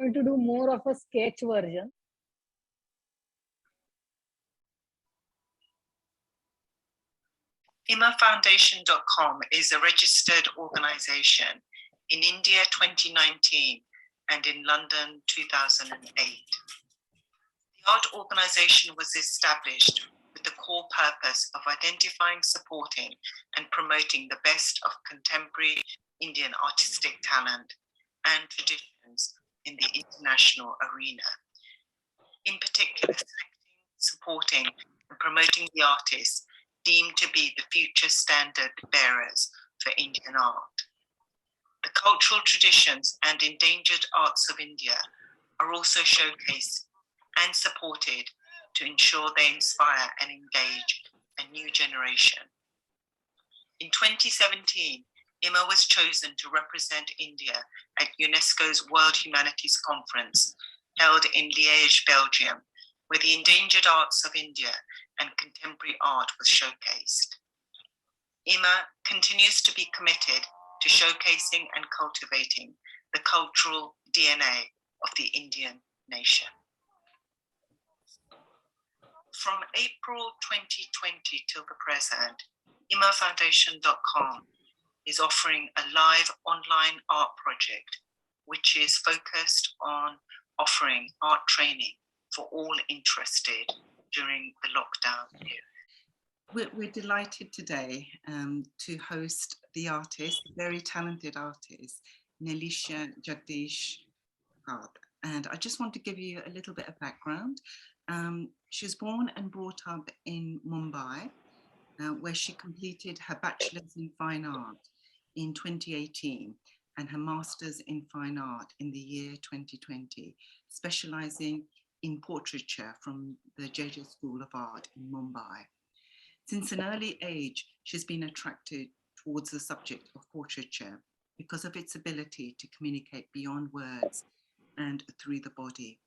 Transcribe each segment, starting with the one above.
going to do more of a sketch version. imafoundation.com is a registered organization in India 2019 and in London 2008. The art organization was established with the core purpose of identifying, supporting, and promoting the best of contemporary Indian artistic talent and traditions in the international arena. In particular, selecting, supporting, and promoting the artists deemed to be the future standard bearers for Indian art. The cultural traditions and endangered arts of India are also showcased and supported to ensure they inspire and engage a new generation. In 2017, IMA was chosen to represent India at UNESCO's World Humanities Conference held in Liège, Belgium, where the endangered arts of India and contemporary art was showcased. IMA continues to be committed to showcasing and cultivating the cultural DNA of the Indian nation. From April 2020 till the present, imafoundation.com is offering a live online art project, which is focused on offering art training for all interested during the lockdown period. We're delighted today to host the artist, the very talented artist, Nilisha Phad. And I just want to give you a little bit of background. She was born and brought up in Mumbai, where she completed her bachelor's in fine art in 2018 and her master's in fine art in the year 2020, specializing in portraiture from the JJ School of Art in Mumbai. Since an early age, she's been attracted towards the subject of portraiture because of its ability to communicate beyond words and through the body.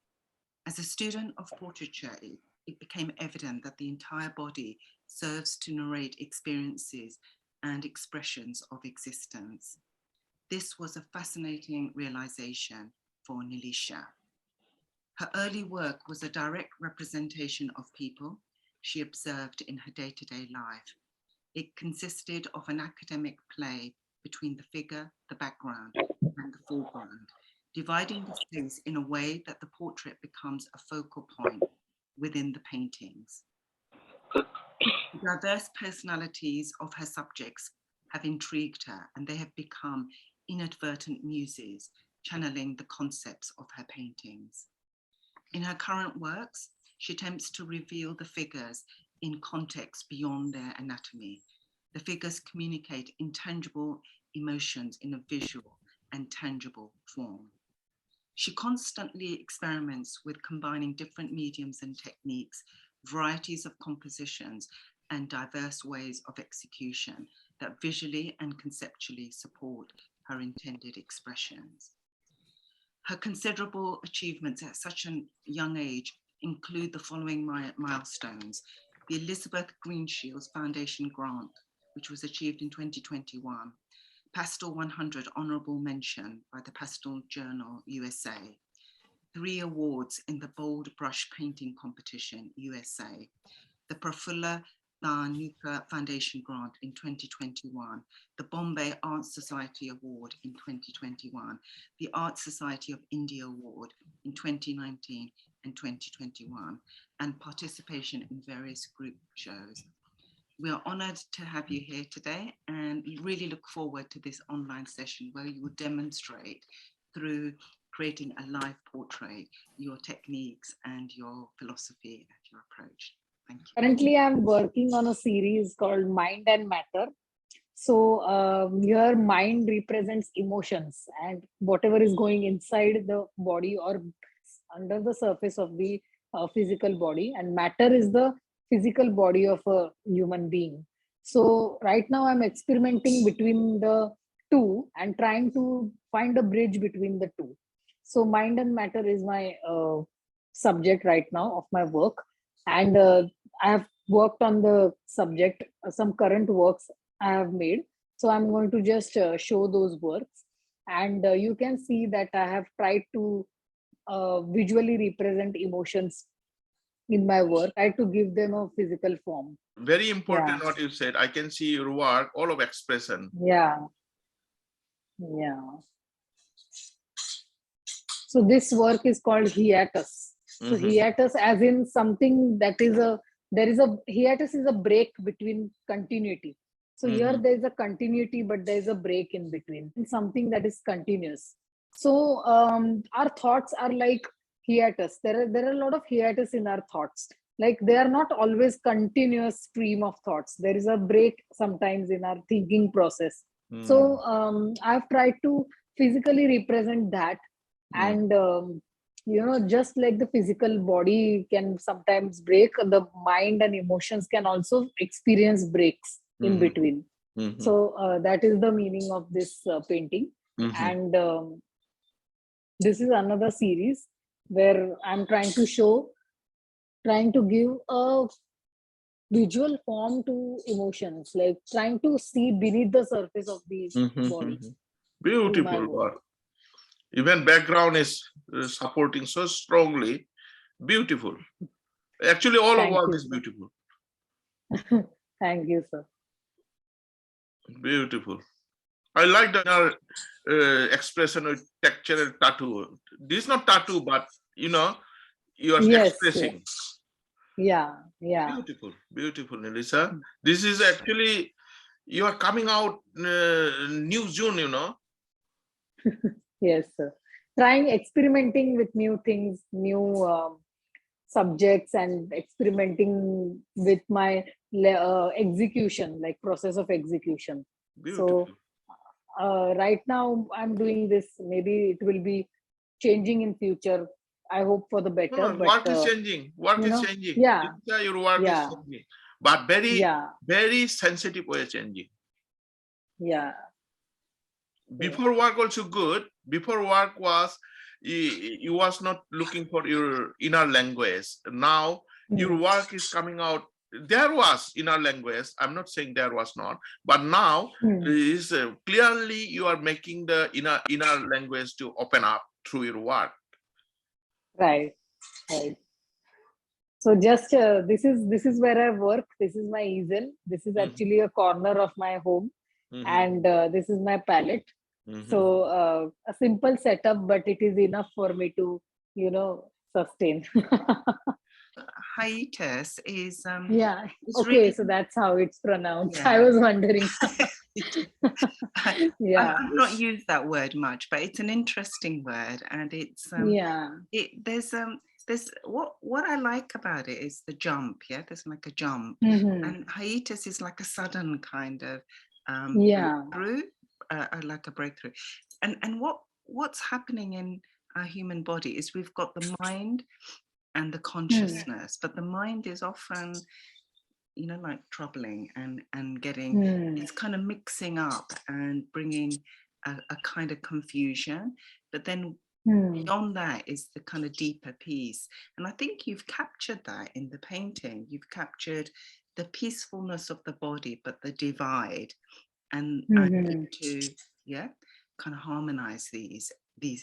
As a student of portraiture, it became evident that the entire body serves to narrate experiences and expressions of existence. This was a fascinating realization for Nilisha. Her early work was a direct representation of people she observed in her day-to-day life. It consisted of an academic play between the figure, the background, and the foreground, dividing the space in a way that the portrait becomes a focal point within the paintings. The diverse personalities of her subjects have intrigued her, and they have become inadvertent muses, channeling the concepts of her paintings. In her current works, she attempts to reveal the figures in context beyond their anatomy. The figures communicate intangible emotions in a visual and tangible form. She constantly experiments with combining different mediums and techniques, varieties of compositions, and diverse ways of execution that visually and conceptually support her intended expressions. Her considerable achievements at such a young age include the following milestones: the Elizabeth Greenshields Foundation Grant, which was achieved in 2021, Pastel 100 Honorable Mention by the Pastel Journal USA, 3 awards in the Bold Brush Painting Competition USA, the Prafulla Dhanuka Foundation Grant in 2021, the Bombay Art Society Award in 2021, the Art Society of India Award in 2019 and 2021, and participation in various group shows. We are honored to have you here today and really look forward to this online session where you will demonstrate through creating a live portrait your techniques and your philosophy and your approach. Thank you. Currently, I'm working on a series called Mind and Matter. So your mind represents emotions and whatever is going inside the body or under the surface of the physical body, and matter is the physical body of a human being. So right now I'm experimenting between the two and trying to find a bridge between the two. So mind and matter is my subject right now of my work, and I have worked on the subject, some current works I have made. So I'm going to just show those works, and you can see that I have tried to visually represent emotions in my work. I had to give them a physical form. Very important Yeah. what you said. I can see your work, all of expression. Yeah. Yeah. So this work is called hiatus. So hiatus, as in something that is hiatus is a break between continuity. So here there is a continuity, but there is a break in between. It's something that is continuous. So our thoughts are like hiatus. There are a lot of hiatus in our thoughts. Like they are not always continuous stream of thoughts. There is a break sometimes in our thinking process. So I've tried to physically represent that. And just like the physical body can sometimes break, the mind and emotions can also experience breaks in between. So that is the meaning of this painting. And this is another series where I'm trying to give a visual form to emotions, like trying to see beneath the surface of the body. Beautiful work. Even background is supporting so strongly. Beautiful. Actually, all of work is beautiful. Thank you, sir. Beautiful. I like the expression with texture and tattoo. This is not tattoo, but you are expressing. Yeah. Beautiful, beautiful, Nilisha. This is actually, you are coming out new June, Yes, sir. Experimenting with new things, new subjects, and experimenting with my execution, like process of execution. Beautiful. So right now I'm doing this. Maybe it will be changing in future. I hope for the better. No, but work is changing. Work is changing. Yeah. Nilisha, your work is changing. But very sensitive way changing. Yeah. Before work also good. Before work was, you was not looking for your inner language. Now your work is coming out. There was inner language. I'm not saying there was not, but now is clearly you are making the inner language to open up through your work. Right. So just this is where I work. This is my easel. This is actually a corner of my home, and this is my palette. So a simple setup, but it is enough for me to sustain. Hiatus is yeah. it's Okay, really, so that's how it's pronounced. Yeah. I was wondering. Yeah. I've not used that word much, but it's an interesting word, and it's there's what I like about it is the jump. Yeah, there's like a jump, and hiatus is like a sudden kind of breakthrough, like a breakthrough. And what's happening in our human body is we've got the mind and the consciousness, but the mind is often like troubling and getting it's kind of mixing up and bringing a kind of confusion, but then beyond that is the kind of deeper peace. And I think you've captured that in the painting. You've captured the peacefulness of the body, but the divide, and to kind of harmonize these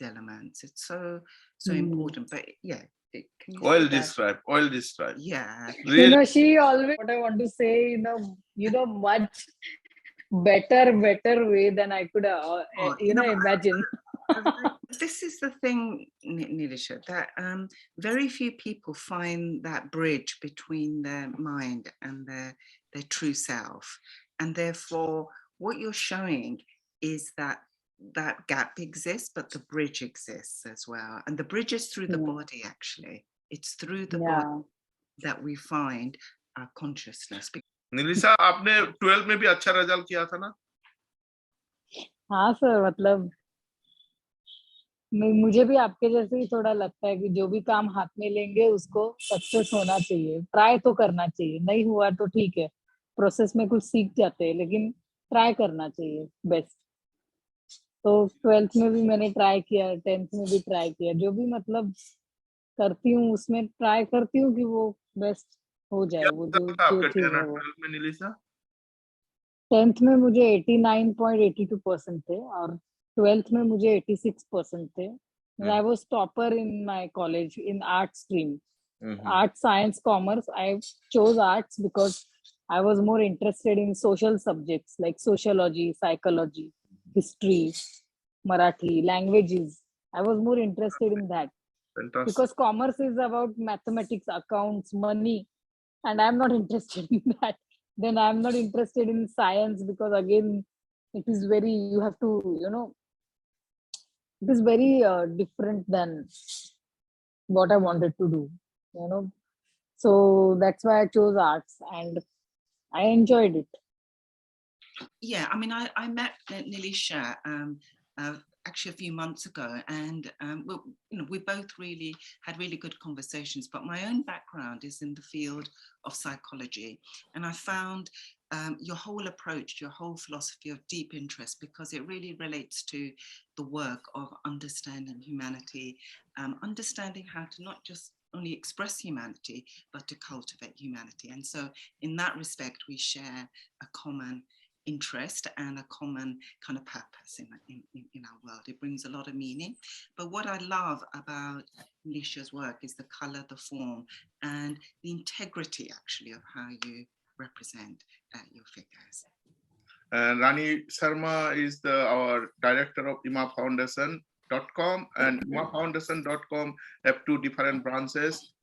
elements. It's so important. But Oil describe. Yeah. Really? She always, what I want to say, much better way than I could, imagine. This is the thing, Nilisha, that very few people find that bridge between their mind and their true self. And therefore, what you're showing is that gap exists, but the bridge exists as well. And the bridge is through the body, actually. It's through the body that we find our consciousness. Nilisha, आपने 12 में भी अच्छा result किया था ना? हाँ sir, मतलब मुझे भी आपके जैसे ही थोड़ा लगता है कि जो भी काम हाथ में लेंगे उसको सक्सेस होना चाहिए, ट्राई तो करना चाहिए, नहीं हुआ तो ठीक है, प्रोसेस में कुछ सीख जाते हैं, लेकिन ट्राई करना चाहिए बेस्ट। तो 12th में भी मैंने ट्राई किया, 10th में भी ट्राई किया, जो भी मतलब करती हूँ उसमें ट्राई करती हूँ कि वो बेस्ट हो जाए, वो जो चीज है वो। 10th में मुझे 89.82% थे और 12th में मुझे 86% थे I was topper in my college in art stream. Mhm. Art, science, commerce. I chose arts because I was more interested in social subjects like sociology, psychology, history, Marathi, languages. I was more interested in that Fantastic. because commerce is about mathematics, accounts, money, and I'm not interested in that. Then I'm not interested in science because again, it is very, you have to, it is very different than what I wanted to do, you know. So that's why I chose arts and I enjoyed it. Yeah, I mean, I met Nilisha actually a few months ago, and we both really had really good conversations. But my own background is in the field of psychology, and I found your whole approach, your whole philosophy of deep interest, because it really relates to the work of understanding humanity, understanding how to not just only express humanity, but to cultivate humanity. And so in that respect, we share a common interest and a common kind of purpose in our world. It brings a lot of meaning. But what I love about Nilisha's work is the color, the form, and the integrity actually of how you represent your figures. And Rani Sharma is our director of imafoundation.com, and imafoundation.com have two different branches,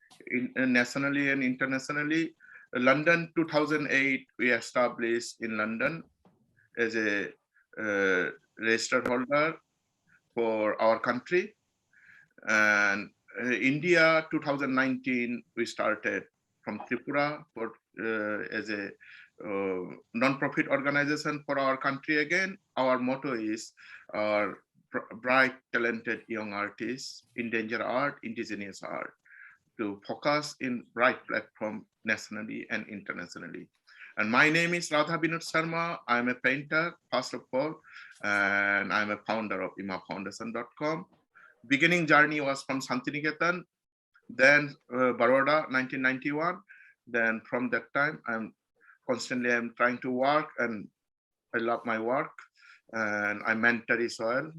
nationally and internationally. London 2008 we established in London as a registered holder for our country, and India 2019 we started from Tripura for as a non-profit organization for our country. Again, our motto is our bright, talented young artists, endangered art, indigenous art, to focus in bright platform nationally and internationally. And my name is Radha Binod Sharma. I'm a painter, first of all, and I'm a founder of imafoundation.com. Beginning journey was from Santiniketan, then Baroda, 1991. Then from that time, I'm trying to work, and I love my work, and I mentor as well.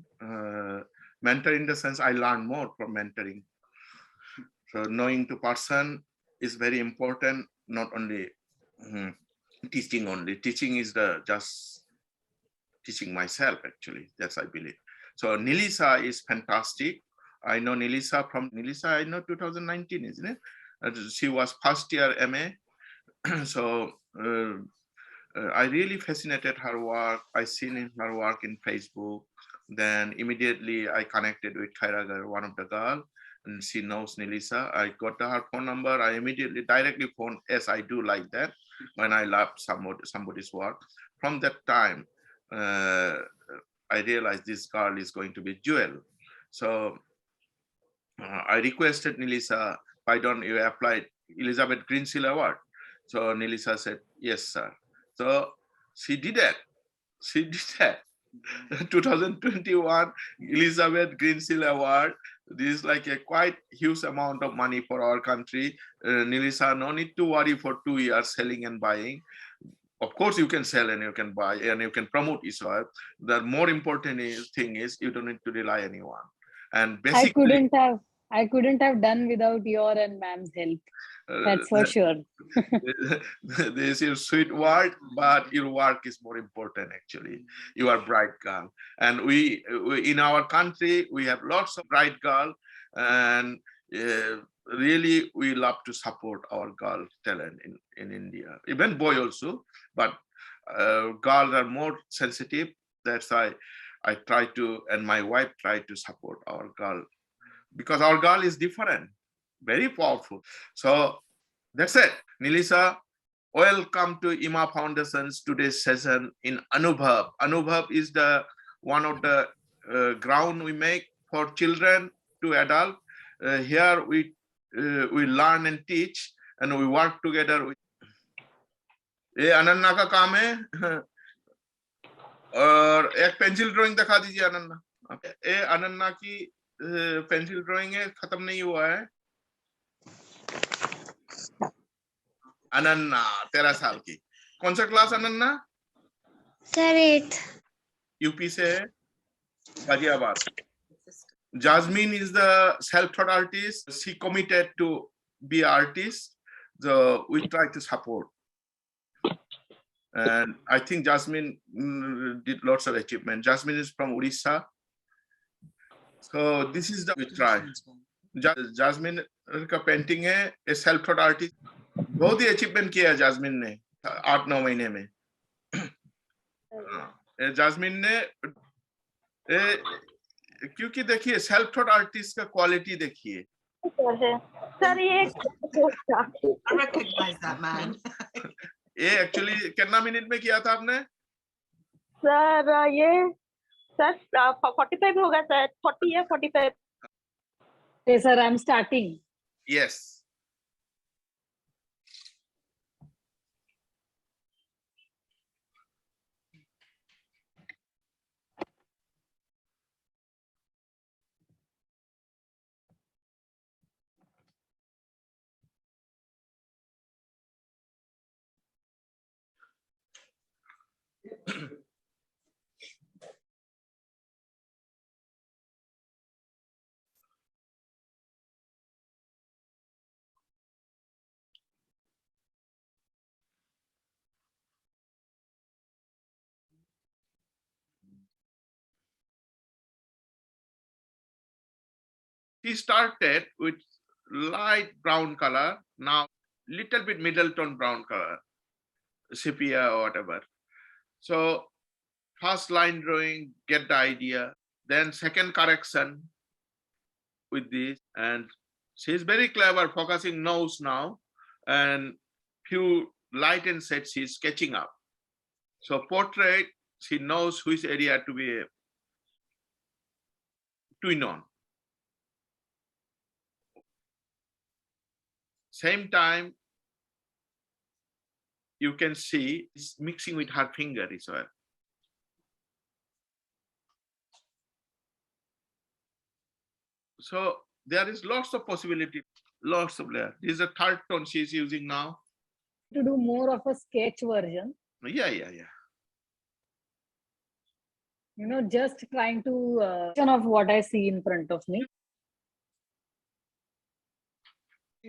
Mentor in the sense I learn more from mentoring. So knowing the person is very important, not only teaching only. Teaching is just teaching myself, actually. That's I believe. So Nilisha is fantastic. I know Nilisha from I know 2019, isn't it? She was first year MA. So I really fascinated her work. I seen in her work in Facebook. Then immediately I connected with Khairagar, one of the girl, and she knows Nilisha. I got her phone number. I immediately directly phoned. Yes, I do like that when I love somebody's work. From that time, I realized this girl is going to be jewel. So I requested Nilisha, why don't you apply Elizabeth Greensill Award? So Nilisha said, yes, sir. So she did it. She did that. 2021 Elizabeth Greensill Award. This is like a quite huge amount of money for our country. Nilisha, no need to worry for 2 years selling and buying. Of course, you can sell and you can buy and you can promote yourself. The more important thing is you don't need to rely on anyone. And basically, I couldn't have done without your and ma'am's help. That's for sure. This is your sweet word, but your work is more important. Actually, you are bright girl, and we in our country we have lots of bright girl, and really we love to support our girl talent in India, even boy also, but girls are more sensitive. That's why I try to, and my wife try to support our girl, because our girl is different, very powerful. So that's it. Nilisha, welcome to IMA Foundation's today's session in Anubhav. Anubhav is the one of the ground we make for children to adult. Here we learn and teach, and we work together. ये अनन्ना का काम है, और एक pencil drawing दिखा दीजिए अनन्ना. ये अनन्ना की पेंसिल ड्राइंग है, खत्म नहीं हुआ है. अनन्ना 13 साल की. कौन सा क्लास अनन्ना? Sir 8th. यूपी से है, Ghaziabad. Jasmine is the self-taught artist. She committed to be artist. So we try to support. And I think Jasmine did lots of achievement. Jasmine is from Odisha. So this is the we try. Jasmine का painting है, a self-taught artist. बहुत ही achievement किया है Jasmine ने 8-9 महीने में. Jasmine ने क्योंकि देखिए self-taught artist का quality देखिए. सर ये I recognize that man. ये actually कितना मिनट में किया था आपने? सर ये सर 45 होगा सर 40 या 45. Hey, sir, I'm starting. Yes. He started with light brown color, now little bit middle tone brown color, sepia or whatever. So first line drawing, get the idea. Then second correction with this. And she's very clever, focusing nose now. And few light and sets she's sketching up. So portrait, she knows which area to be twin on. Same time, you can see it's mixing with her finger as well. So there is lots of possibility, lots of layers. This is a third tone she is using now. To do more of a sketch version, Yeah. you know, just trying to of what I see in front of me.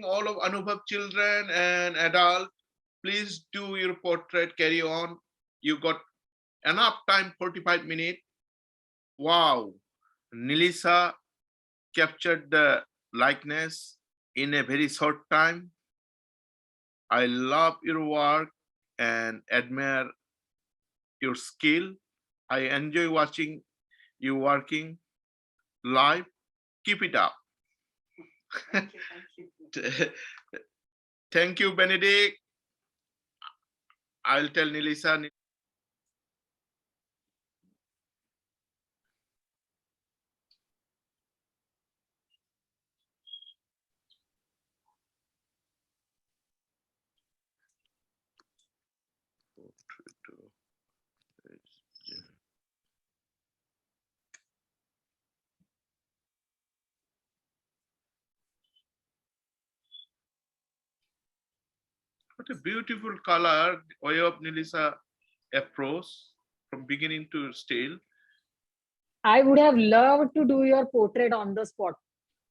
All of Anubhav children and adults, please do your portrait, carry on. You got enough time, 45 minutes. Wow, Nilisha captured the likeness in a very short time. I love your work and admire your skill. I enjoy watching you working live. Keep it up. Thank you, Benedict. I'll tell Nilisha. What a beautiful color way of Nilisha approach from beginning to still. I would have loved to do your portrait on the spot.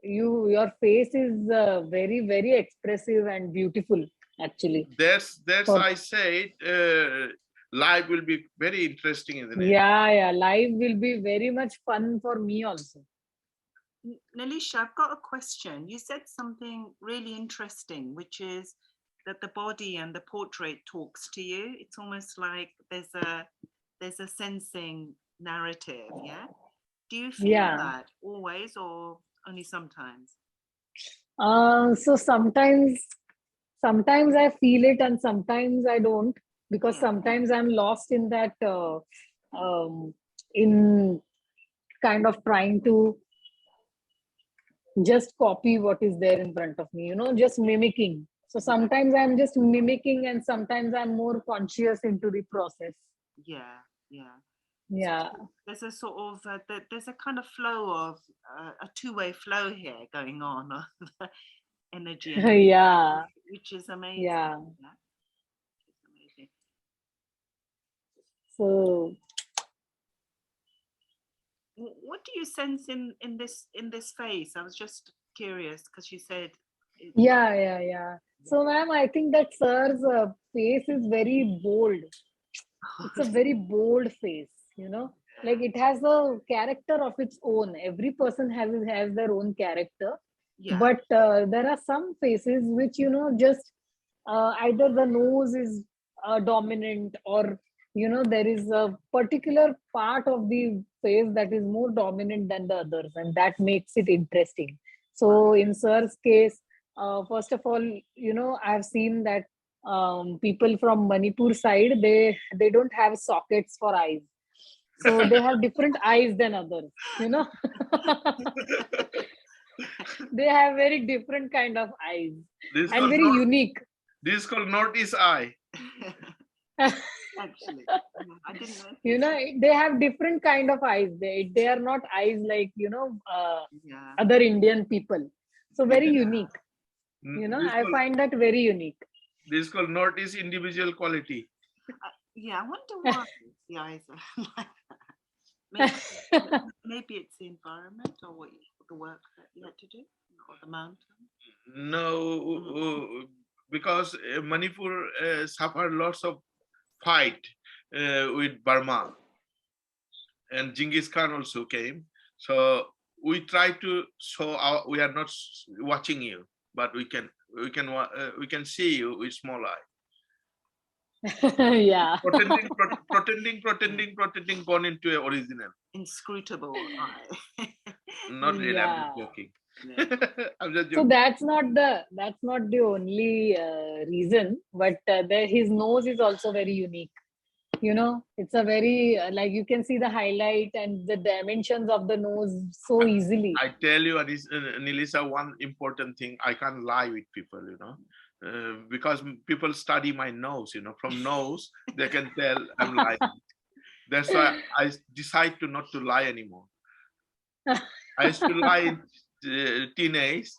Your face is very, very expressive and beautiful, actually. That's For- I said live will be very interesting, isn't it? Yeah, live will be very much fun for me also. Nilisha, I've got a question. You said something really interesting, which is that the body and the portrait talks to you. It's almost like there's a sensing narrative, yeah? Do you feel that always or only sometimes? So sometimes I feel it and sometimes I don't, because sometimes I'm lost in that in kind of trying to just copy what is there in front of me, you know, just mimicking. So sometimes I'm just mimicking and sometimes I'm more conscious into the process. Yeah. There's a sort of there's a kind of flow of a two-way flow here going on of energy and Yeah. which is amazing. Yeah. It's amazing. So What do you sense in this face? I was just curious because you said. Yeah. So, ma'am, I think that sir's face is very bold. It's a very bold face, like it has a character of its own. Every person has their own character, Yeah. but there are some faces which just either the nose is dominant, or there is a particular part of the face that is more dominant than the others, and that makes it interesting. So in sir's case, first of all, I've seen that people from Manipur side, they don't have sockets for eyes, so they have different eyes than others. They have very different kind of eyes This is and called very unique. this is called Northeast eye. Actually, I didn't know. They have different kind of eyes. They are not eyes like Yeah. other Indian people. So very unique. This I find that very unique. is called Northeast individual quality. Yeah, I wonder why the eyes are like that. Maybe it's the environment or the work that you had to do, or the mountain. No, because Manipur suffered lots of fight with Burma, and Genghis Khan also came. So we try to show we are not watching you, but we can see you with small eye. Yeah. Pretending gone into a original. Inscrutable eye. Not really. I'm just Yeah. joking. Yeah. I'm just So joking. that's not the only reason, but his nose is also very unique. It's a very like you can see the highlight and the dimensions of the nose so easily. I tell you, Nilisha, one important thing. I can't lie with people, because people study my nose. From nose they can tell I'm lying. That's why I decide to not to lie anymore. I used to lie in teenage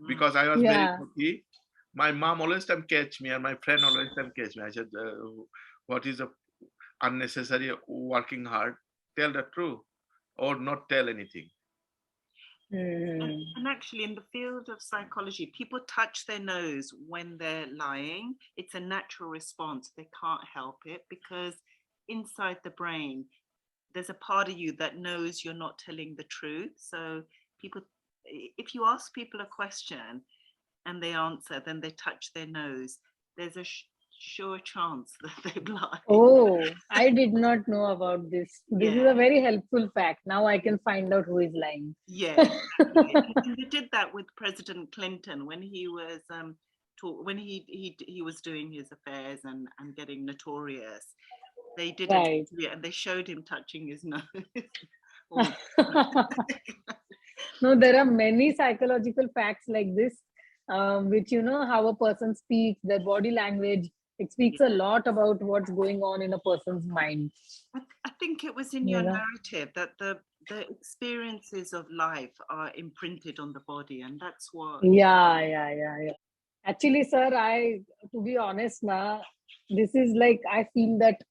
because I was very Yeah. naughty. My mom always time catch me, and my friend always time catch me. I said, "What is the unnecessary working hard? Tell the truth, or not tell anything." And actually, in the field of psychology, people touch their nose when they're lying. It's a natural response. They can't help it because inside the brain, there's a part of you that knows you're not telling the truth. So people, if you ask people a question and they answer, then they touch their nose, there's a sure chance that they've lied. Oh, I did not know about this. This is Yeah. a very helpful fact. Now I can find out who is lying. Yeah, and they did that with President Clinton when he was when he was doing his affairs and getting notorious. They did Right. it, and they showed him touching his nose. No, there are many psychological facts like this, which how a person speaks, their body language. It speaks a lot about what's going on in a person's mind. I think it was in your narrative that the experiences of life are imprinted on the body, and that's what. Yeah. Actually, sir, to be honest, this is like I feel that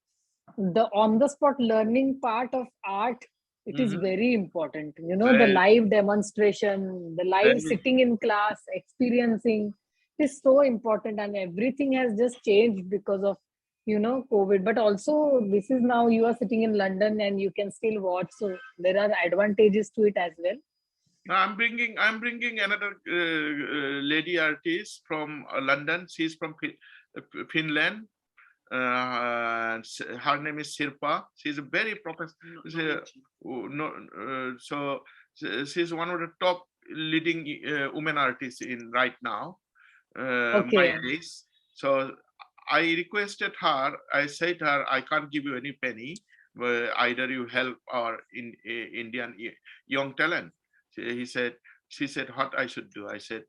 the on-the-spot learning part of art, it is very important. The live demonstration, the live sitting in class, experiencing is so important, and everything has just changed because of COVID. But also, this is now you are sitting in London and you can still watch, so there are advantages to it as well. Now I'm bringing another lady artist from London. She's from Finland. Her name is Sharma. She's a very professional. So she's one of the top leading women artists in right now. My age. So I requested her. I said to her, I can't give you any penny. Either you help our Indian young talent. She said, what I should do. I said,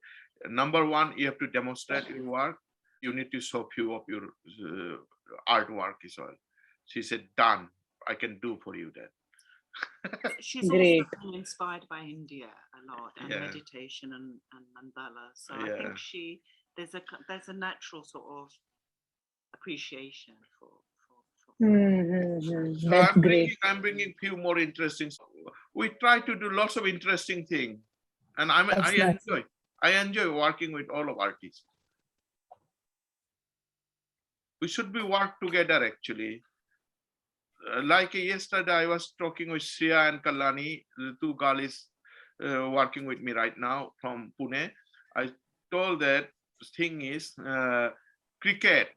number one, you have to demonstrate your work. You need to show few of your artwork is all. She said, done. I can do for you that. She's Great. also been inspired by India a lot, and meditation and mandala. So I think there's a natural sort of appreciation for. That's great. I'm bringing few more interesting. we try to do lots of interesting things. And That's nice. I enjoy working with all of artists. We should be work together actually. Like yesterday, I was talking with Shreya and Kalani, the two girls working with me right now from Pune. I told that thing is cricket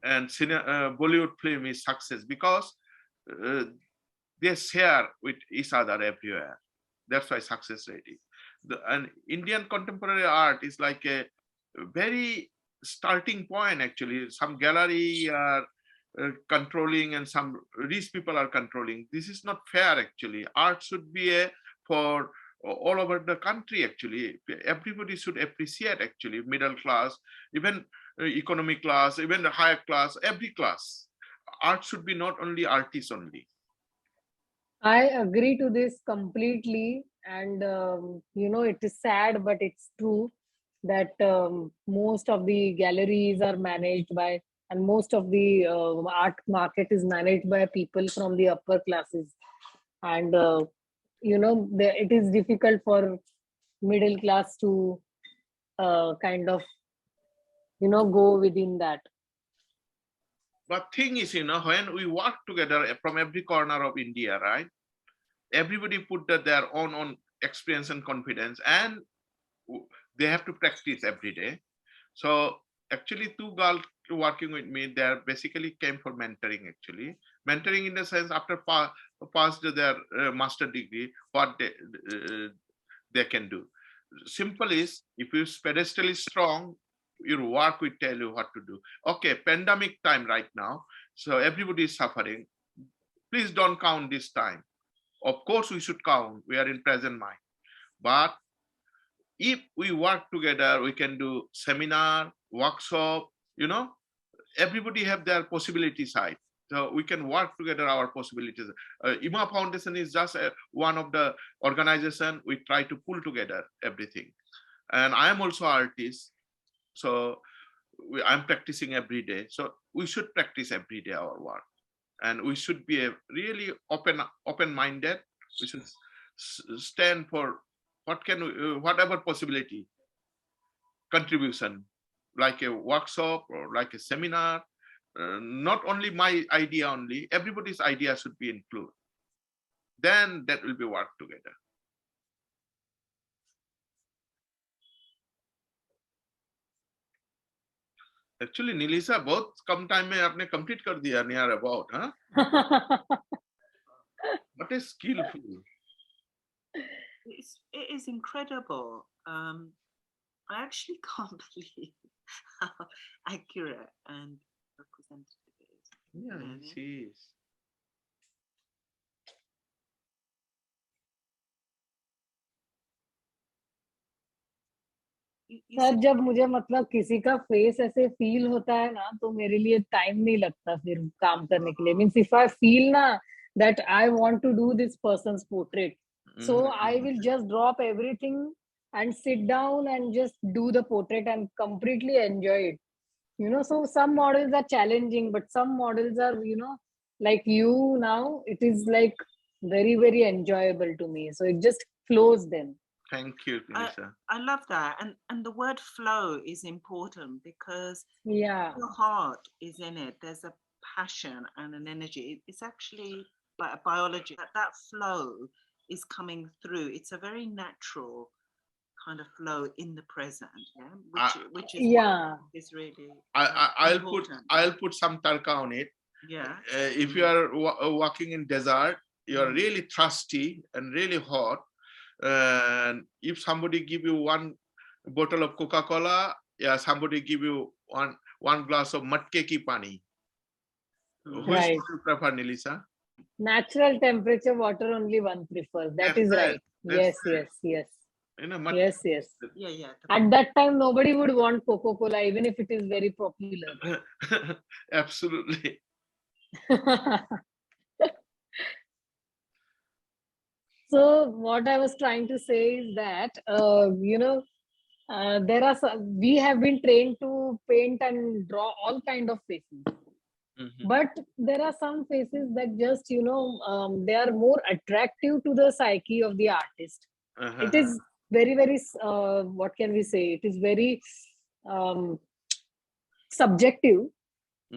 and Bollywood film is success because they share with each other everywhere. That's why success rate is. And Indian contemporary art is like a very starting point actually. Some gallery are controlling and some rich people are controlling. This is not fair actually. Art should be for all over the country actually. Everybody should appreciate actually, middle class, even economic class, even the higher class, every class. Art should be not only artists only. I agree to this completely. And, it is sad, but it's true that most of the galleries are managed by, and most of the art market is managed by people from the upper classes. And, it is difficult for middle class to kind of, go within that. But thing is, when we work together from every corner of India, right? Everybody put their own experience and confidence, and they have to practice every day. So actually, two girls working with me, they basically came for mentoring. Actually, mentoring in the sense after passed their master degree, what they can do. Simple is, if your pedestal is strong, your work will tell you what to do. Okay, pandemic time right now, so everybody is suffering. Please don't count this time. Of course, we should count. We are in present mind. But if we work together, we can do seminar, workshop, everybody have their possibility side. So we can work together our possibilities. imafoundation is just one of the organization. We try to pull together everything. And I am also artist. So I'm practicing every day. So we should practice every day our work. And we should be really open-minded. We should stand for whatever possibility, contribution, like a workshop or like a seminar. Not only my idea only, everybody's idea should be included. Then that will be work together. Actually, Nilisha, बहुत कम time में आपने complete कर दिया near about, huh? What is skillful. It is incredible. I actually can't believe how accurate and representative it is. Yeah, she is. Sir जब मुझे मतलब किसी का फेस ऐसे फील होता है ना तो मेरे लिए टाइम नहीं लगता फिर काम करने के लिए मींस इफ आई फील ना that I want to do this person's portrait so I will just drop everything and sit down and just do the portrait and completely enjoy it. So some models are challenging, but some models are, like you now, it is like very, very enjoyable to me. So it just flows then. Thank you, Nilisha. I love that. And the word flow is important because Yeah, your heart is in it. There's a passion and an energy. It's actually like a biology. That flow is coming through. It's a very natural kind of flow in the present, which is is really I'll put some tarka on it. If you are walking in desert, you are really thirsty and really hot, and if somebody give you one bottle of Coca-Cola, somebody give you one glass of matke ki pani, which would you prefer, Nilisha? Natural temperature water only one prefers. That is right. Yes. yes. At that time nobody would want Coca-Cola even if it is very popular. Absolutely. So what I was trying to say is that there are we have been trained to paint and draw all kind of faces, Mhm. But there are some faces that just, they are more attractive to the psyche of the artist. It Uh-huh. is very, very, what can we say? It is very um, subjective,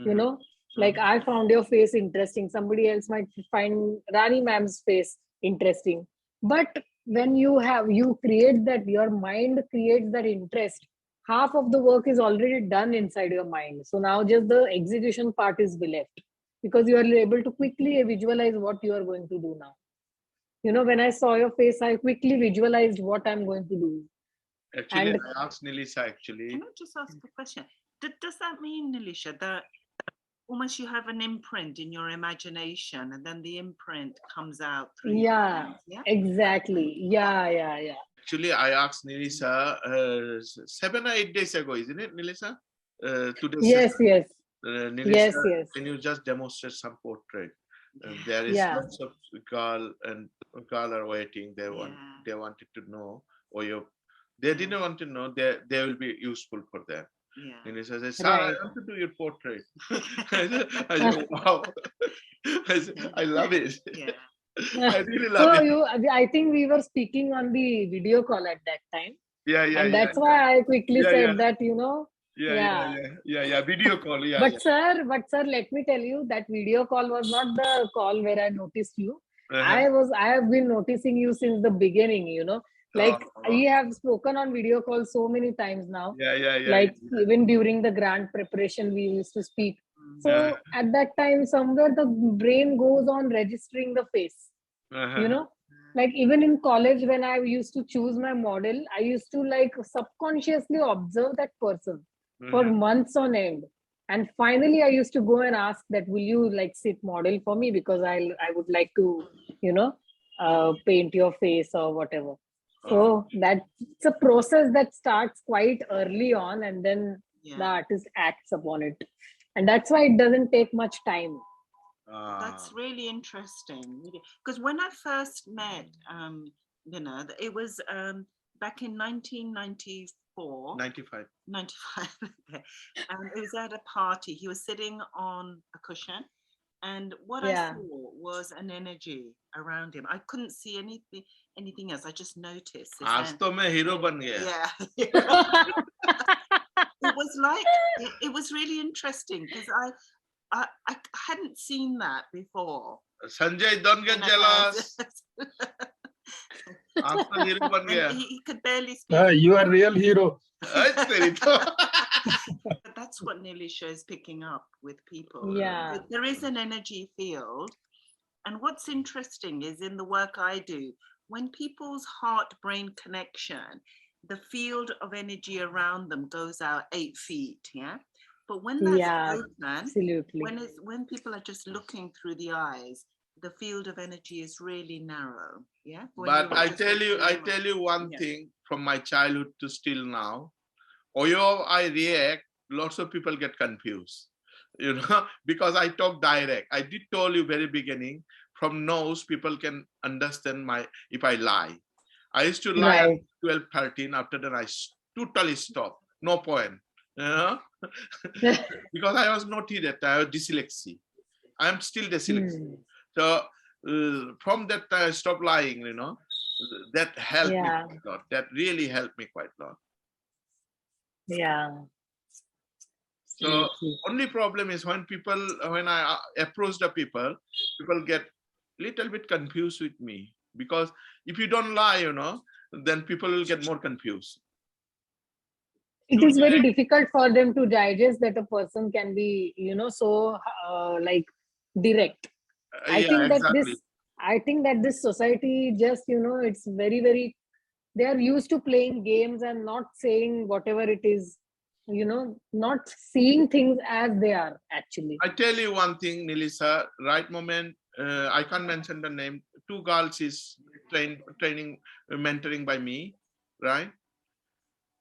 you Mhm. know. Like, I found your face interesting. Somebody else might find Rani ma'am's face interesting. But when you create that, your mind creates that interest. Half of the work is already done inside your mind. So now just the execution part is left, because you are able to quickly visualize what you are going to do now. When I saw your face, I quickly visualized what I'm going to do. Actually, And I asked Nilisha actually. Can I just ask a question? Does that mean, Nilisha, that almost you have an imprint in your imagination and then the imprint comes out through your yeah, hands? Yeah. exactly. Yeah. Actually, I asked Nilisha 7 or 8 days ago, isn't it, Nilisha? Today's Yes, session. yes. Nilisha, Yes. can you just demonstrate some portrait? There is Yeah. lots of girl are waiting. Yeah. They wanted to know, or they didn't want to know. They will be useful for them. Yeah. Nilisha said, "Sir, I Right. want to do your portrait." I said, "Wow!" I love it. Yeah. I really So love it. I think we were speaking on the video call at that time, Yeah. and that's why I quickly Yeah. said that, yeah. Video call. But sir, let me tell you that video call was not the call where I noticed you. Uh-huh. I have been noticing you since the beginning, Oh, like we have spoken on video call so many times now. yeah. Like even during the grant preparation, we used to speak. Uh, So at that time, somewhere the brain goes on registering the face, you uh-huh. know like even in college, when I used to choose my model, I used to like subconsciously observe that person for Uh-huh. months on end. And finally I used to go and ask that, will you like sit model for me, because I would like to you know paint your face or whatever. Oh, So that's a process that starts quite early on, and then the Yeah. artist acts upon it, and that's why it doesn't take much time. That's really interesting. Because when I first met, it was back in 1994, 95. 95. Okay. It was at a party. He was sitting on a cushion, and what I Yeah. saw was an energy around him. I couldn't see anything else. I just noticed this. आज तो मैं hero बन गया. Yeah. It was like it was really interesting because I hadn't seen that before. Sanjay, don't get in a jealous. person. आज तो hero बन And गया. he could barely speak. You are real hero. अरे तेरी तो. But that's what Nilisha is picking up with people. Yeah. There is an energy field. And what's interesting is in the work I do, when people's heart-brain connection, the field of energy around them goes out 8 feet, yeah? But when that's Yeah, open, absolutely. when people are just looking through the eyes, the field of energy is really narrow, yeah? When But you're I just tell you one Yeah. thing from my childhood to still now. Or I react, lots of people get confused, because I talk direct. I did told you very beginning, from nose, people can understand if I lie. I used to lie at Right. 12, 13. After that, I totally stopped. No point. Because I was naughty that time. I was dyslexia. I am still dyslexic. So from that time, I stopped lying, That helped me Yeah. quite a lot. That really helped me quite a lot. Yeah. So Absolutely. only problem is when I approach the people get little bit confused with me, because if you don't lie, then people will get more confused. It is very difficult for them to digest that a person can be, so like direct. I think that exactly. this society just, it's very, very, they are used to playing games and not saying whatever it is, not seeing things as they are actually. I tell you one thing, Nilisha, right moment, I can't mention the name. 2 girls is training, mentoring by me, right?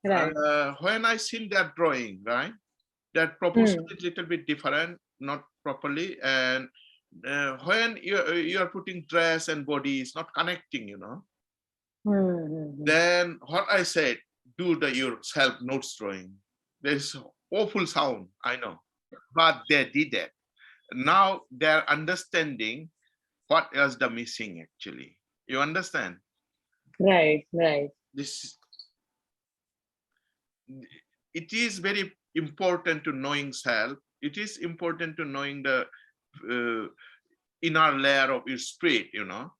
Right. When I seen that drawing, right, that proportion is little bit different, not properly, and when you are putting dress and body, it's not connecting, Then what I said, do your self notes drawing. There's awful sound, I know, but they did that. now they're understanding what is the missing actually. You understand? Right, right. This, it is very important to knowing self. It is important to knowing the inner layer of your spirit, you know.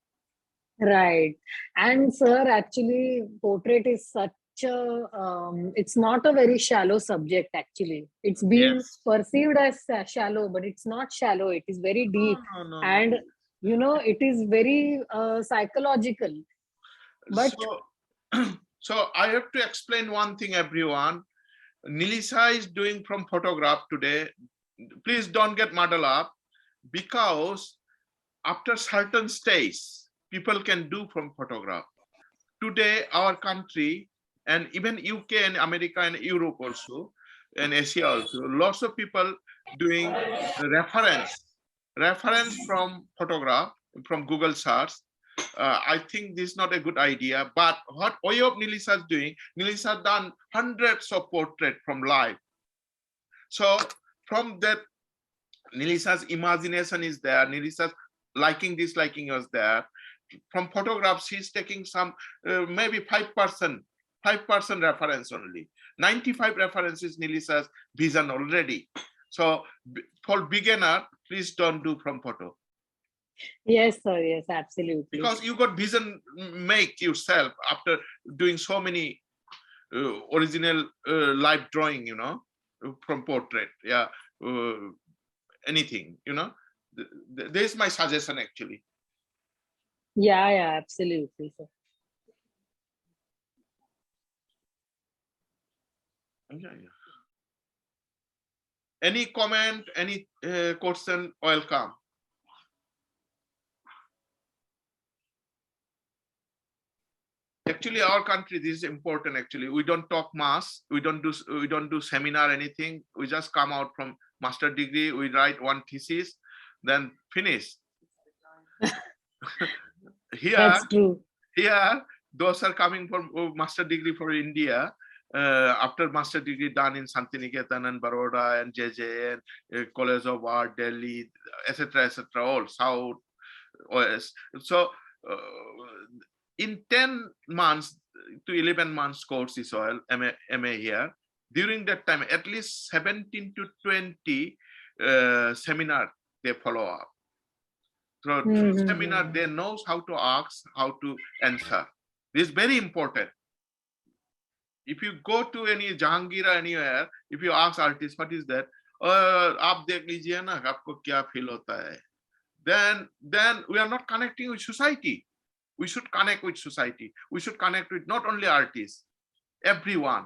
Right. And sir, actually, portrait is such a, it's not a very shallow subject, actually. It's been Yes. perceived as shallow, but it's not shallow. It is very deep. No. And, you know, it is very psychological. But So, so I have to explain one thing, everyone. Nilisha is doing from photograph today. Please don't get muddled up, because after certain stage, people can do from photograph. Today, our country and even UK and America and Europe also, and Asia also, lots of people doing reference from photograph, from Google search. I think this is not a good idea, but what way of Nilisha is doing, Nilisha done hundreds of portraits from life. So from that, Nilisha's imagination is there, Nilisha's liking, disliking was there. From photographs, she's taking some, maybe 5% reference only. 95 references Nilisha's vision already. So for beginner, please don't do from photo. yes, sir, yes, absolutely. Because you got vision make yourself after doing so many original live drawing, you know, from portrait, yeah, anything, you know. This is my suggestion actually. Yeah, absolutely, sir. Yeah. Any comment, any question, welcome. Actually, our country, this is important. Actually, we don't talk mass, we don't do seminar, anything. We just come out from master degree, we write one thesis, then finish. That's true. Here, those are coming from master degree for India. After master degree done in Santiniketan and Baroda and JJ and College of Art, Delhi, etc., all South, OS. So in 10 months to 11 months course is all MA here. During that time, at least 17 to 20 seminar they follow up. So through seminar, they knows how to ask, how to answer. This is very important. If you go to any Jahangira anywhere, if you ask artist, what is that? आप देख लीजिए ना आपको क्या feel होता है? Then we are not connecting with society. We should connect with society. We should connect with not only artists, everyone.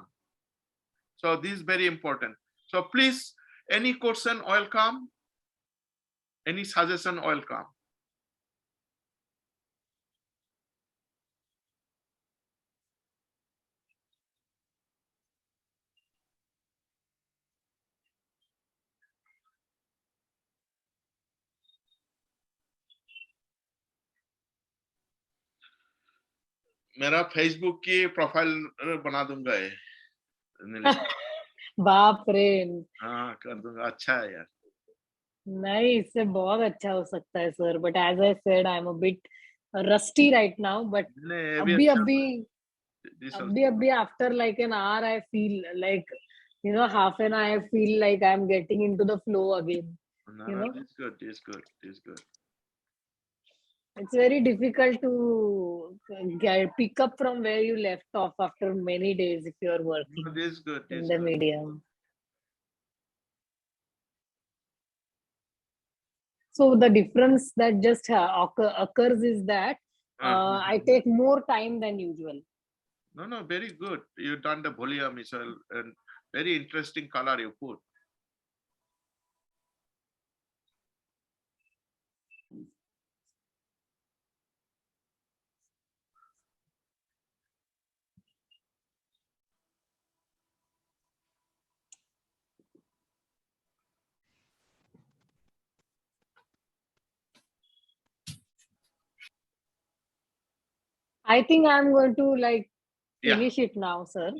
So this is very important. So please, any question, welcome. Any suggestion, welcome. मेरा Facebook की profile बना दूंगा ये बाप रे, हाँ कर दूंगा, अच्छा है यार. नहीं, इससे बहुत अच्छा हो सकता है sir, but as I said I am a bit rusty right now, but अभी after like an hour I feel like, you know, half an hour I feel like I'm getting into the flow again. No, you know, it's good. It's very difficult to pick up from where you left off after many days if you are working in the medium. So the difference that just occurs is that I take more time than usual. No, very good. You done the volume, and very interesting color you put. I think I'm going to like finish it now, sir.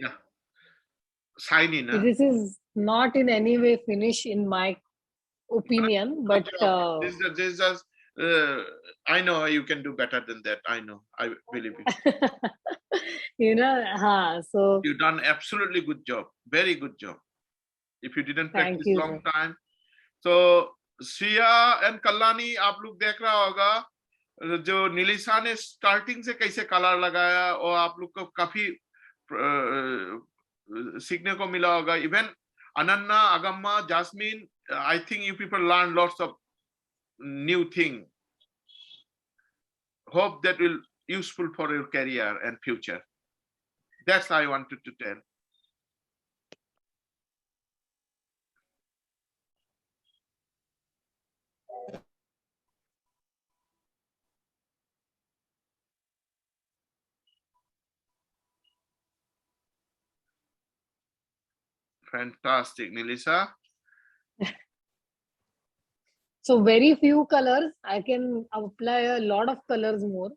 Sign in. This is not in any way finish in my opinion, but this is just, I know you can do better than that. I know. I believe you. So You've done absolutely good job. Very good job. If you didn't Thank practice you, long sir. time. So Shriya and Kallani, आप लोग देख रहा होगा जो नीलिशा ने starting से कैसे colour लगाया और आप लोग को काफी सीखने को मिला होगा. Even Ananna, Agamma, Jasmine, I think you people learn lots of new thing. Hope that will useful for your career and future. That's I wanted to tell. Fantastic, Nilisha. So very few colors. I can apply a lot of colors more.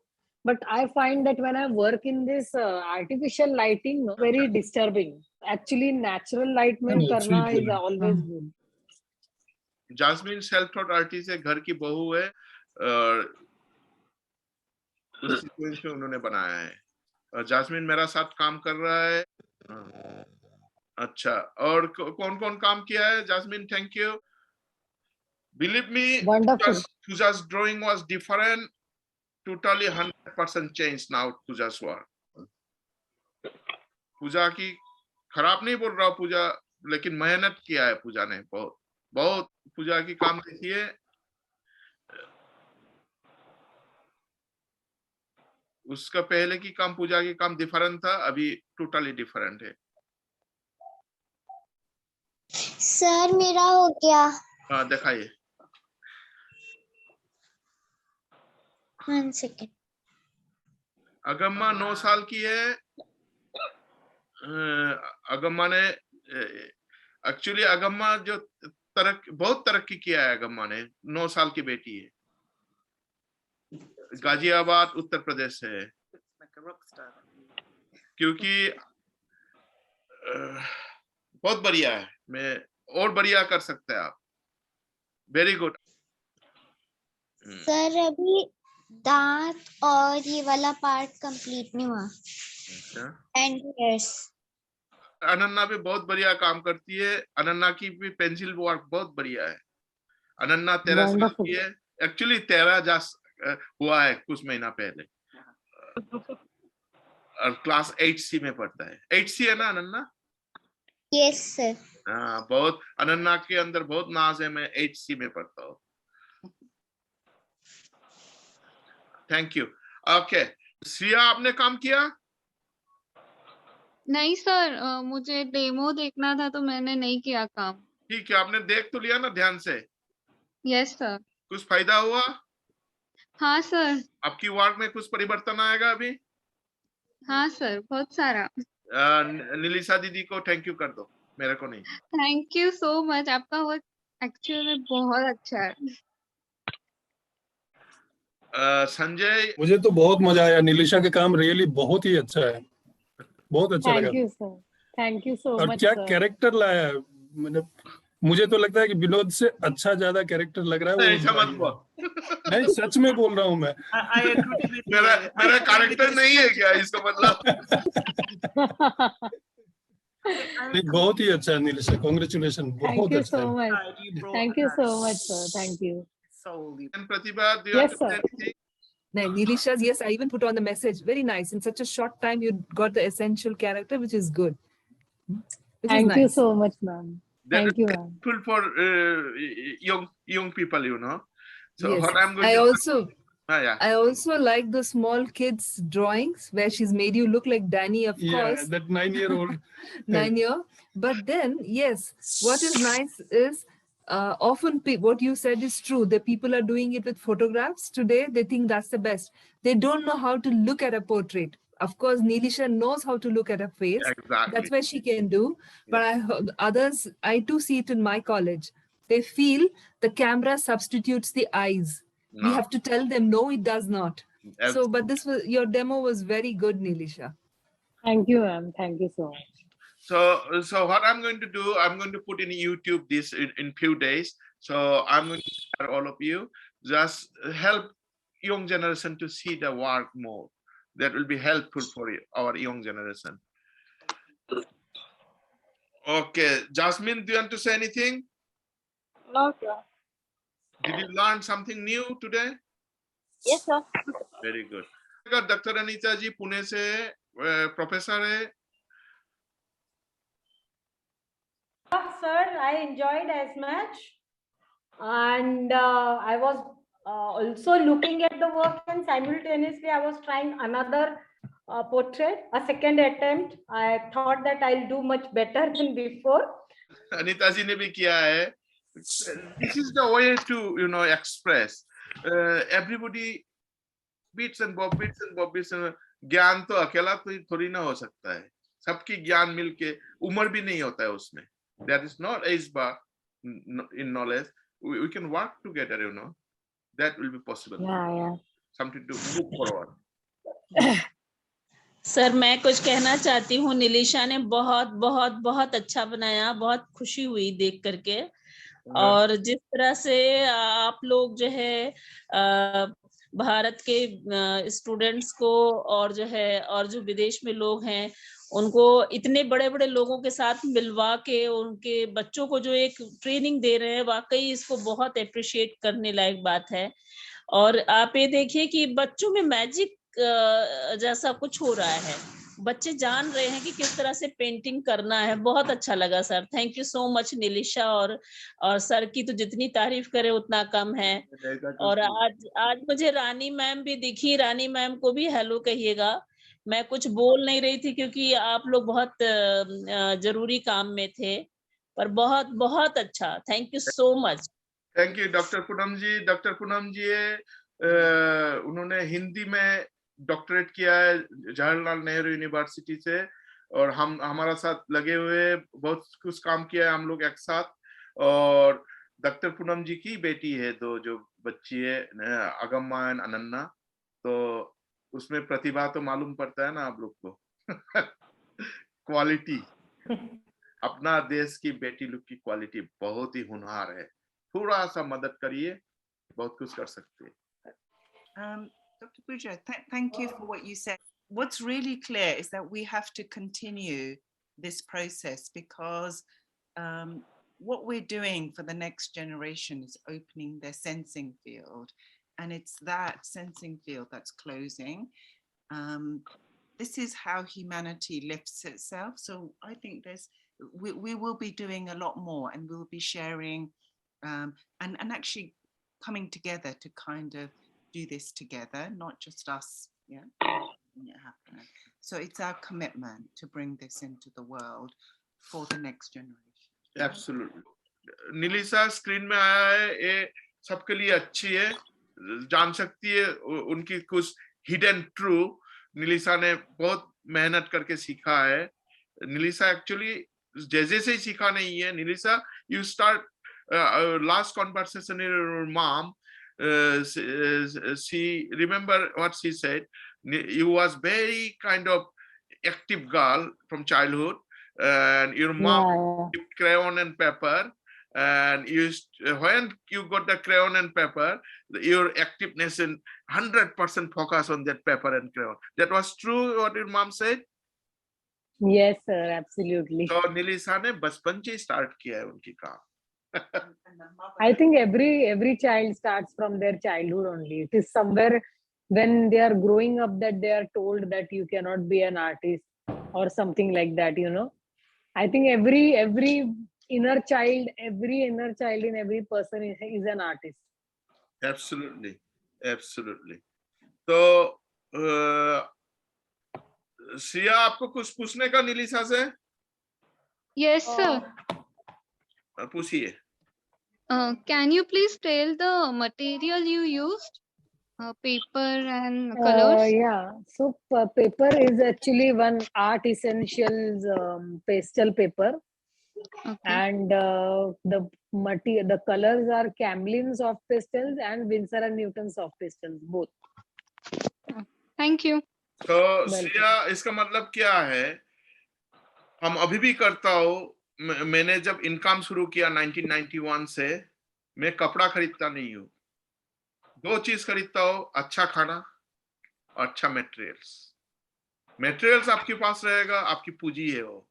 But I find that when I work in this artificial lighting, no, very disturbing. Actually, natural light mein karna is always good. Jasmine self-taught artist है, घर की बहू है और उस sequence में उन्होंने बनाया है. और जास्मिन मेरा साथ काम कर रहा है. अच्छा, और कौन कौन काम किया है? Jasmine, thank you. Believe me, Wonderful. Pooja's drawing was different. Totally 100% changed now Pooja's work. पूजा की खराब नहीं बोल रहा पूजा, लेकिन मेहनत किया है पूजा ने बहुत बहुत. पूजा की काम देखिए, उसका पहले की काम, पूजा की काम डिफरेंट था, अभी टोटली डिफरेंट है. सर मेरा हो गया. हाँ, दिखाइए. 1 सेकेंड. अगम्मा 9 साल की है. अगम्मा ने एक्चुअली अगम्मा जो बहुत तरक्की किया है. अगम्मा ने 9 साल की बेटी है. गाजियाबाद उत्तर प्रदेश है. क्योंकि बहुत बढ़िया है. मैं और बढ़िया कर सकते हैं आप. Very good. सर अभी दांत और ये वाला पार्ट कंप्लीट नहीं हुआ. And years. अनन्ना भी बहुत बढ़िया काम करती है. अनन्ना की भी पेंसिल वर्क बहुत बढ़िया है. अनन्ना 13 साल की है. एक्चुअली 13 हुआ है कुछ महीना पहले. और क्लास 8C में पढ़ता है. 8C है ना अनन्ना? Yes sir. हाँ, बहुत. अनन्ना के अंदर बहुत नाज है. मैं 8C में पढ़ता हूँ. Thank you. ओके, श्रिया आपने काम किया? नहीं सर, मुझे डेमो देखना था तो मैंने नहीं किया काम. ठीक है, आपने देख तो लिया ना ध्यान से? Yes sir. कुछ फायदा हुआ? हाँ सर. आपकी वर्क में कुछ परिवर्तन आएगा अभी? हाँ सर, बहुत सारा. नीलिशा दीदी को थैंक यू कर दो, मेरे को नहीं. Thank you so much. आपका वर्क एक्चुअली में बहुत अच्छा है. संजय, मुझे तो बहुत मजा आया. नीलिशा के काम रियली बहुत ही अच्छा है. बहुत अच्छा लगा. Thank you sir. Thank you सो और मच क्या सर. कैरेक्टर लाया है. मुझे तो लगता है कि विनोद से अच्छा ज्यादा कैरेक्टर लग रहा है. ऐसा मत बोल. नहीं, सच में बोल रहा हूँ मैं. मेरा कैरेक्टर नहीं है क्या इसका मतलब? नहीं, बहुत ही अच्छा है नीलिशा. कांग्रेचुलेशन. बहुत अच्छा so है. much. Thank you so much, sir. Thank you. And Pratibha, do you Yes, want to say sir. anything? No, Nilisha's, yes, I even put on the message. Very nice. In such a short time, you got the essential character, which is good. Which Thank is you nice. so much, ma'am. That Thank is you, ma'am. helpful for young people, you know. So Yes. what I'm going I to also yeah. I also like the small kids' drawings where she's made you look like Danny, of Yeah, course. that 9-year-old. 9-year. But then, yes, what is nice is often what you said is true. The people are doing it with photographs today. They think that's the best. They don't know how to look at a portrait. Of course, Nilisha knows how to look at a face. Exactly. That's where she can do. But I too see it in my college. They feel the camera substitutes the eyes. We No. have to tell them, no, it does not. Abs- But your demo was very good, Nilisha. Thank you, ma'am. Thank you so much. So what I'm going to do, I'm going to put in YouTube this in few days. So I'm going to share all of you. Just help young generation to see the work more. That will be helpful for our young generation. Okay, Jasmine, do you want to say anything? No, sir. Did you learn something new today? Yes, sir. Very good. Dr. Anita ji Pune se professor hai. Sir, I enjoyed as much, and I was also looking at the work, and simultaneously I was trying another portrait, a second attempt. I thought that I'll do much better than before. Anita ji ne bhi kiya hai. This is the way to express. Everybody bits and bobs. ज्ञान तो अकेला थोड़ी ना हो सकता है. सबकी ज्ञान मिलके उम्र भी नहीं होता है उसमें. That is not age bar in knowledge. We can work together, that will be possible. Yeah. Something to move forward. Sir मैं कुछ कहना चाहती हूँ. निलिशा ने बहुत बहुत बहुत अच्छा बनाया. बहुत खुशी हुई देख करके. और जिस तरह से आप लोग जो है भारत के स्टूडेंट्स को और जो विदेश में लोग हैं उनको इतने बड़े बड़े लोगों के साथ मिलवा के उनके बच्चों को जो एक ट्रेनिंग दे रहे हैं, वाकई इसको बहुत अप्रिशिएट करने लायक बात है. और आप ये देखिए कि बच्चों में मैजिक जैसा कुछ हो रहा है. बच्चे जान रहे हैं कि किस तरह से पेंटिंग करना है. बहुत अच्छा लगा sir. Thank you so much Nilisha. और सर की तो जितनी तारीफ करे उतना कम है. और आज मुझे रानी मैम भी दिखी. रानी मैम को भी हेलो कहिएगा. मैं कुछ बोल नहीं रही थी क्योंकि आप लोग बहुत जरूरी काम में थे, पर बहुत बहुत अच्छा. Thank you so much. Thank you doctor Poonam ji. Doctor Poonam ji उन्होंने हिंदी में डॉक्टरेट किया है जवाहरलाल नेहरू यूनिवर्सिटी से, और हमारा साथ लगे हुए बहुत कुछ काम किया है हम लोग एक साथ. और डॉक्टर पूनम जी की बेटी है, दो जो बच्ची है अगम्मा एंड अनन्ना. तो उसमें प्रतिभा तो मालूम पड़ता है ना आप लोग को. क्वालिटी अपना देश की बेटी लोग की क्वालिटी बहुत ही होनहार है. थोड़ा सा मदद करिए, बहुत कुछ कर सकते हैं. Dr. Pooja, thank you for what you said. What's really clear is that we have to continue this process because what we're doing for the next generation is opening their sensing field, and it's that sensing field that's closing. This is how humanity lifts itself. So I think we will be doing a lot more, and we'll be sharing and actually coming together to kind of do this together, not just us. Yeah. So it's our commitment to bring this into the world for the next generation. Absolutely. Nilisha screen में आया है, ये सबके लिए अच्छी है. जान सकती है उनकी कुछ हिडन ट्रू. निलिशा ने बहुत मेहनत करके सीखा है. निलिशा एक्चुअली जैसे से ही सीखा नहीं है. Nilisha, you start last conversation with your mom. She remember what she said. You was very kind of active girl from childhood, and your mom used crayon and paper, and when you got the crayon and paper, your activeness and 100% focus on that paper and crayon. That was true what your mom said? Yes sir, absolutely. So Nilisha ने बचपन से start किया है उनकी काम. I think every child starts from their childhood only. It is somewhere when they are growing up that they are told that you cannot be an artist or something like that, I think every inner child in every person is an artist. Absolutely. तो सिया, आपको कुछ पूछने का निलिशा से? Yes sir. पूछिए. Can you please tell the material you used? Paper and colors? Yeah, so paper is actually one art essentials pastel paper. Okay. And the colors are Camlin soft pastels and Winsor and Newton soft pastels, both. Thank you. तो सिया, इसका मतलब क्या है हम अभी भी करता हूँ। मैंने जब इनकम शुरू किया 1991 से, मैं कपड़ा खरीदता नहीं हूँ। 2 चीज खरीदता हूँ, अच्छा खाना और अच्छा मटेरियल्स। मटेरियल्स आपके पास रहेगा, आपकी पूंजी है वो,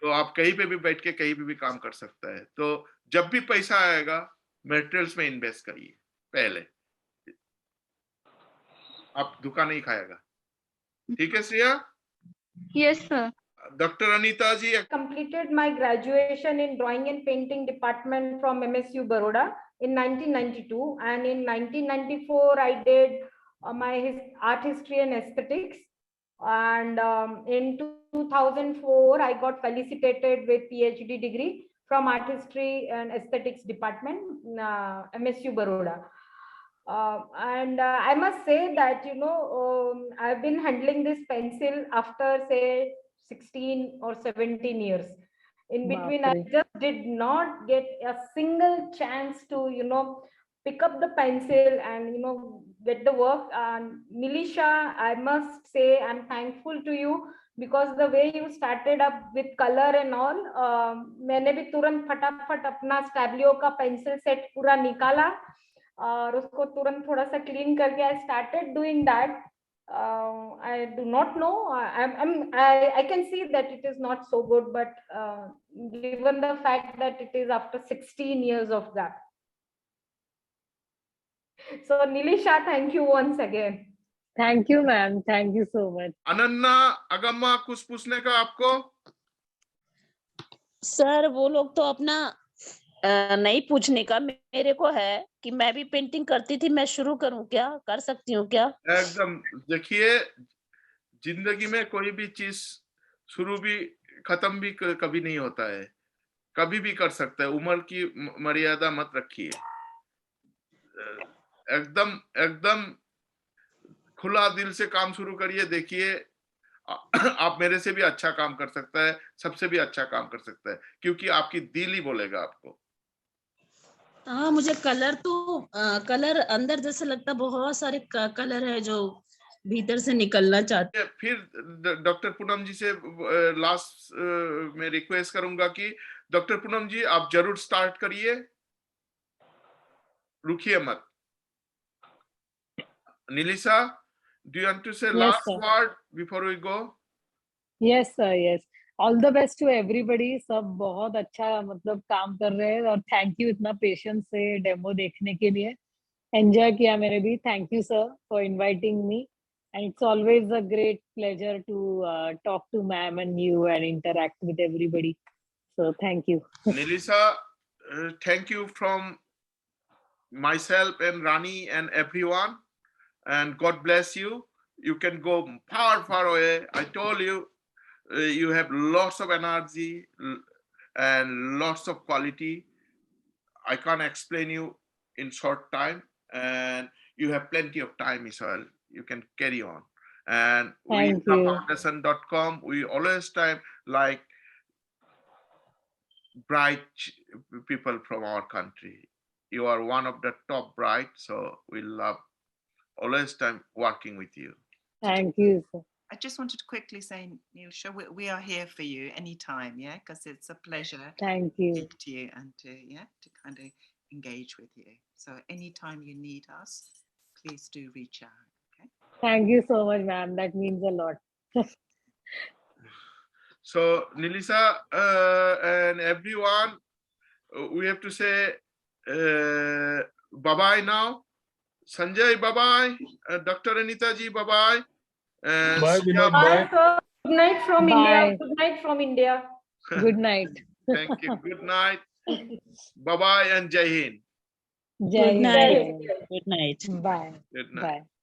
तो आप कहीं पे भी बैठ के कहीं पे भी काम कर सकता है। तो जब भी पैसा आएगा मटेरियल्स में इन्वेस्ट करिए पहले, आप धोखा नहीं खाएगा। ठीक है Shreya? Yes, sir. Doctor Anita ji, Completed my graduation in drawing and painting department from MSU Baroda in 1992, and in 1994 I did my art history and aesthetics, and in 2004 I got felicitated with PhD degree from art history and aesthetics department, MSU Baroda. And I must say that, you know, I've been handling this pencil after say 16 or 17 years. In between, I Baapre. just did not get a single chance to, you know, pick up the pencil and, you know, get the work. And Nilisha, I must say, I'm thankful to you because the way you started up with color and all, मैंने भी तुरंत फटाफट अपना स्टैब्लियो का pencil set पूरा निकाला और उसको तुरंत थोड़ा सा क्लीन करके I started doing that. I do not know. I can see that it is not so good, but given the fact that it is after 16 years of that. So Nilisha, thank you once again. Thank you, ma'am. Thank you so much. अनन्ना, अगम्मा, कुछ पूछने का आपको? Sir वो लोग तो अपना नहीं पूछने का, मेरे को है कि मैं भी पेंटिंग करती थी, मैं शुरू करूं क्या, कर सकती हूँ क्या? एकदम, देखिए जिंदगी में कोई भी चीज शुरू भी खत्म भी कभी नहीं होता है, कभी भी कर सकता है। उम्र की मर्यादा मत रखिए, एकदम एकदम खुला दिल से काम शुरू करिए। देखिए आप मेरे से भी अच्छा काम कर सकता है, सबसे भी अच्छा काम कर सकता है, क्योंकि आपकी दिल ही बोलेगा आपको। हाँ, मुझे कलर तो कलर अंदर जैसे लगता, बहुत सारे कलर है जो भीतर से निकलना चाहते। फिर डॉक्टर पूनम जी से लास्ट में रिक्वेस्ट करूंगा कि डॉक्टर पूनम जी आप जरूर स्टार्ट करिए, रुकिए मत। Nilisha, do you want to say Yes, last sir. word before we go? Yes, sir. Yes. All the best to everybody. सब बहुत अच्छा मतलब काम कर रहे हैं और थैंक यू इतना पेशेंस से डेमो देखने के लिए। एंजॉय किया मैंने भी। Thank you sir for inviting me and it's always a great pleasure to talk to ma'am and you and interact with everybody. So thank you. Nilisha, thank you from myself and Rani and everyone, and God bless you. You can go far, far away. I told you, you have lots of energy and lots of quality. I can't explain you in short time, and you have plenty of time, Israel. You can carry on. And we Thank you. foundation.com, we always time like bright people from our country. You are one of the top bright, so we love always time working with you. Thank you, sir. I just wanted to quickly say, Nilisha, we are here for you anytime, yeah, because it's a pleasure Thank to you. speak to you and to kind of engage with you. So anytime you need us, please do reach out. Okay. Thank you so much, ma'am. That means a lot. So Nilisha and everyone, we have to say bye-bye now. Sanjay, bye-bye. Dr. Anita ji, bye-bye. And Bye, Binod. Bye, Bye. sir. Good night from Bye. India. Good night from India. Good night. Thank you. Good night. Bye-bye and Jai Hind. Jai Good Hind. night. Jai Hind. Good night. Bye. Good night. Bye.